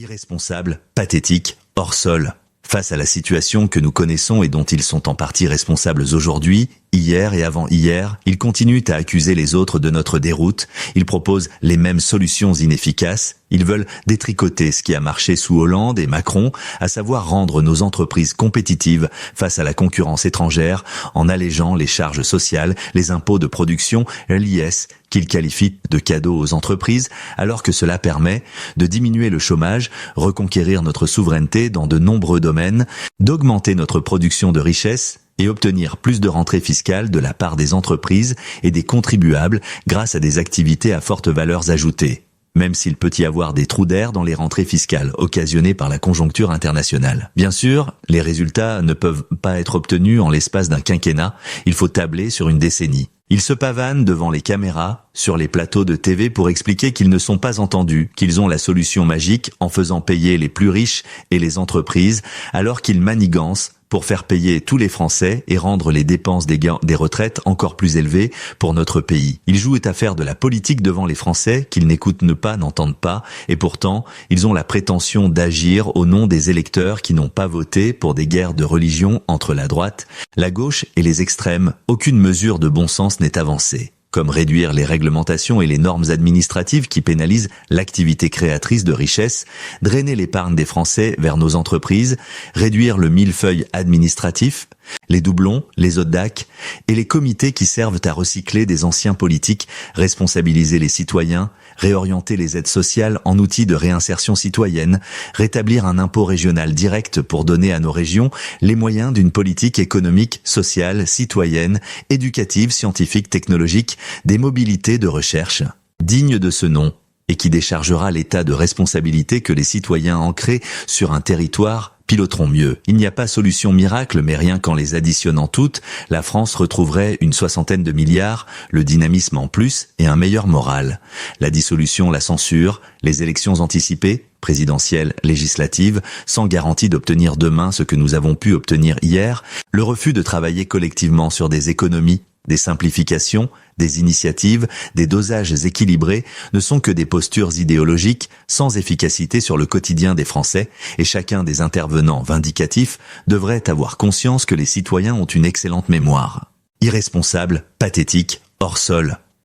Irresponsable, pathétique, hors sol. Face à la situation que nous connaissons et dont ils sont en partie responsables aujourd'hui, hier et avant-hier, ils continuent à accuser les autres de notre déroute, ils proposent les mêmes solutions inefficaces, ils veulent détricoter ce qui a marché sous Hollande et Macron, à savoir rendre nos entreprises compétitives face à la concurrence étrangère en allégeant les charges sociales, les impôts de production, l'IS, qu'ils qualifient de cadeaux aux entreprises, alors que cela permet de diminuer le chômage, reconquérir notre souveraineté dans de nombreux domaines, d'augmenter notre production de richesses et obtenir plus de rentrées fiscales de la part des entreprises et des contribuables grâce à des activités à fortes valeurs ajoutées, même s'il peut y avoir des trous d'air dans les rentrées fiscales occasionnés par la conjoncture internationale. Bien sûr, les résultats ne peuvent pas être obtenus en l'espace d'un quinquennat, il faut tabler sur une décennie. Ils se pavanent devant les caméras, sur les plateaux de TV pour expliquer qu'ils ne sont pas entendus, qu'ils ont la solution magique en faisant payer les plus riches et les entreprises, alors qu'ils manigancent pour faire payer tous les Français et rendre les dépenses des retraites encore plus élevées pour notre pays. Ils jouent à faire de la politique devant les Français qu'ils n'écoutent pas, n'entendent pas, et pourtant, ils ont la prétention d'agir au nom des électeurs qui n'ont pas voté pour des guerres de religion entre la droite, la gauche et les extrêmes. Aucune mesure de bon sens n'est avancée, comme réduire les réglementations et les normes administratives qui pénalisent l'activité créatrice de richesse, drainer l'épargne des Français vers nos entreprises, réduire le millefeuille administratif, les doublons, les ODAC et les comités qui servent à recycler des anciens politiques, responsabiliser les citoyens, réorienter les aides sociales en outils de réinsertion citoyenne, rétablir un impôt régional direct pour donner à nos régions les moyens d'une politique économique, sociale, citoyenne, éducative, scientifique, technologique, des mobilités de recherche, dignes de ce nom, et qui déchargera l'État de responsabilité que les citoyens ancrés sur un territoire piloteront mieux. Il n'y a pas solution miracle, mais rien qu'en les additionnant toutes, la France retrouverait une 60aine de milliards, le dynamisme en plus et un meilleur moral. La dissolution, la censure, les élections anticipées, présidentielles, législatives, sans garantie d'obtenir demain ce que nous avons pu obtenir hier, le refus de travailler collectivement sur des économies, des simplifications, des initiatives, des dosages équilibrés ne sont que des postures idéologiques sans efficacité sur le quotidien des Français et chacun des intervenants vindicatifs devrait avoir conscience que les citoyens ont une excellente mémoire. Irresponsable, pathétique, hors sol.